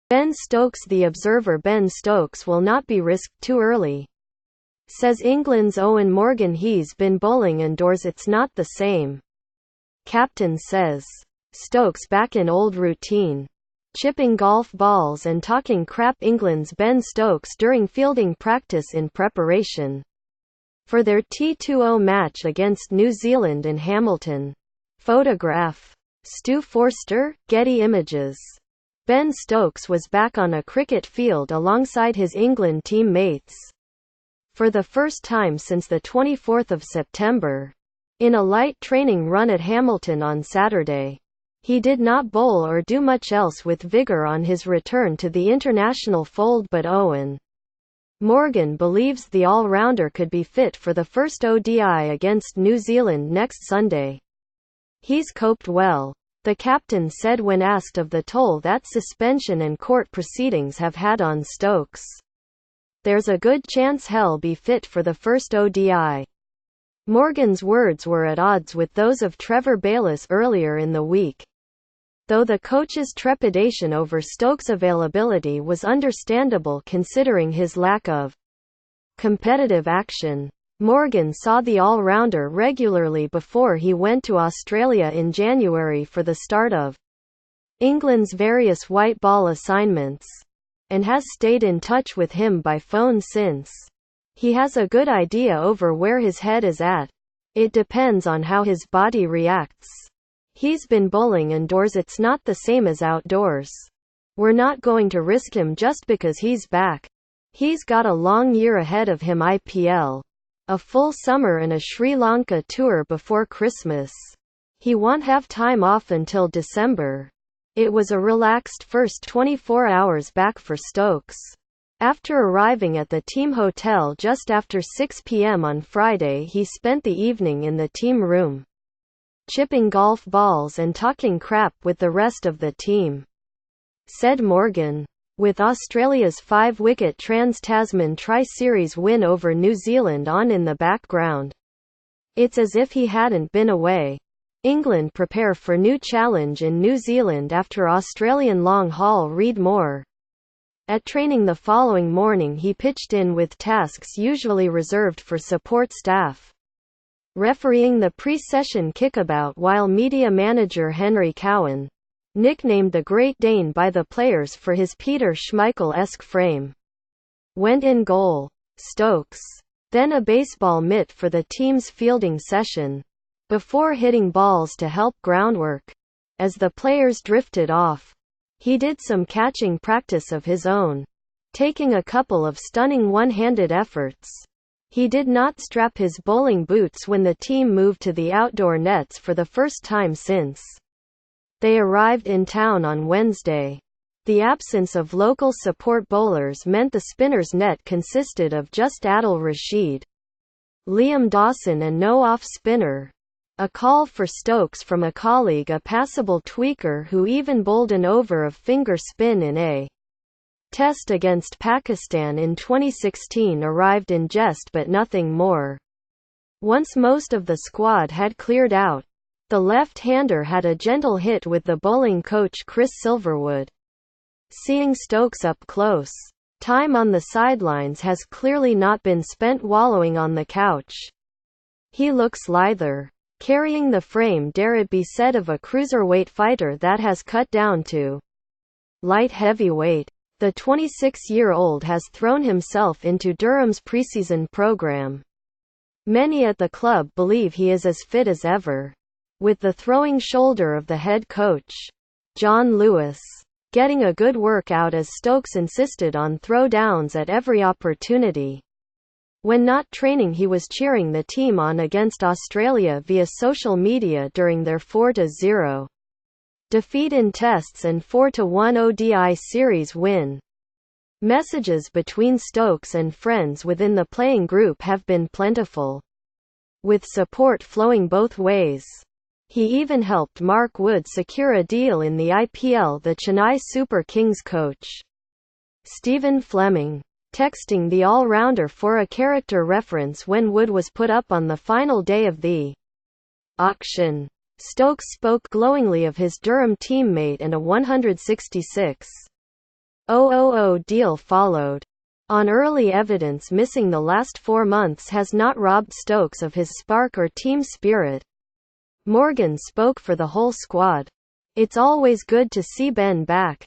Ben Stokes. The Observer. Ben Stokes will not be risked too early, says England's Eoin Morgan. He's been bowling indoors, it's not the same. Captain says. Stokes back in old routine, chipping golf balls and talking crap. England's Ben Stokes during fielding practice in preparation for their T20 match against New Zealand in Hamilton. Photograph. Stu Forster, Getty Images. Ben Stokes was back on a cricket field alongside his England teammates for the first time since the 24th of September, in a light training run at Hamilton on Saturday. He did not bowl or do much else with vigour on his return to the international fold, but Eoin Morgan believes the all-rounder could be fit for the first ODI against New Zealand next Sunday. He's coped well, the captain said when asked of the toll that suspension and court proceedings have had on Stokes. There's a good chance he'll be fit for the first ODI. Morgan's words were at odds with those of Trevor Bayliss earlier in the week, though the coach's trepidation over Stokes' availability was understandable considering his lack of competitive action. Morgan saw the all-rounder regularly before he went to Australia in January for the start of England's various white ball assignments, and has stayed in touch with him by phone since. He has a good idea over where his head is at. It depends on how his body reacts. He's been bowling indoors, it's not the same as outdoors. We're not going to risk him just because he's back. He's got a long year ahead of him, IPL, a full summer and a Sri Lanka tour before Christmas. He won't have time off until December. It was a relaxed first 24 hours back for Stokes. After arriving at the team hotel just after 6 p.m. on Friday, he spent the evening in the team room, chipping golf balls and talking crap with the rest of the team, said Morgan. With Australia's 5-wicket Trans-Tasman Tri-Series win over New Zealand on in the background, it's as if he hadn't been away. England prepare for new challenge in New Zealand after Australian long haul. Read more. At training the following morning, he pitched in with tasks usually reserved for support staff, refereeing the pre-session kickabout, while media manager Henry Cowan, nicknamed the Great Dane by the players for his Peter Schmeichel-esque frame, went in goal. Stokes then a baseball mitt for the team's fielding session, before hitting balls to help groundwork. As the players drifted off, he did some catching practice of his own, taking a couple of stunning one-handed efforts. He did not strap his bowling boots when the team moved to the outdoor nets for the first time since they arrived in town on Wednesday. The absence of local support bowlers meant the spinners' net consisted of just Adil Rashid, Liam Dawson and no off-spinner. A call for Stokes from a colleague, a passable tweaker who even bowled an over of finger spin in a test against Pakistan in 2016, arrived in jest but nothing more. Once most of the squad had cleared out, the left-hander had a gentle hit with the bowling coach Chris Silverwood. Seeing Stokes up close, time on the sidelines has clearly not been spent wallowing on the couch. He looks lither, carrying the frame, dare it be said, of a cruiserweight fighter that has cut down to light heavyweight. The 26-year-old has thrown himself into Durham's preseason program. Many at the club believe he is as fit as ever, with the throwing shoulder of the head coach, John Lewis, getting a good workout as Stokes insisted on throwdowns at every opportunity. When not training, he was cheering the team on against Australia via social media during their 4-0 defeat in tests and 4-1 ODI series win. Messages between Stokes and friends within the playing group have been plentiful, with support flowing both ways. He even helped Mark Wood secure a deal in the IPL. The Chennai Super Kings coach, Stephen Fleming, texting the all-rounder for a character reference when Wood was put up on the final day of the auction. Stokes spoke glowingly of his Durham teammate and a $166,000 deal followed. On early evidence missing the last 4 months has not robbed Stokes of his spark or team spirit. Morgan spoke for the whole squad. "It's always good to see Ben back.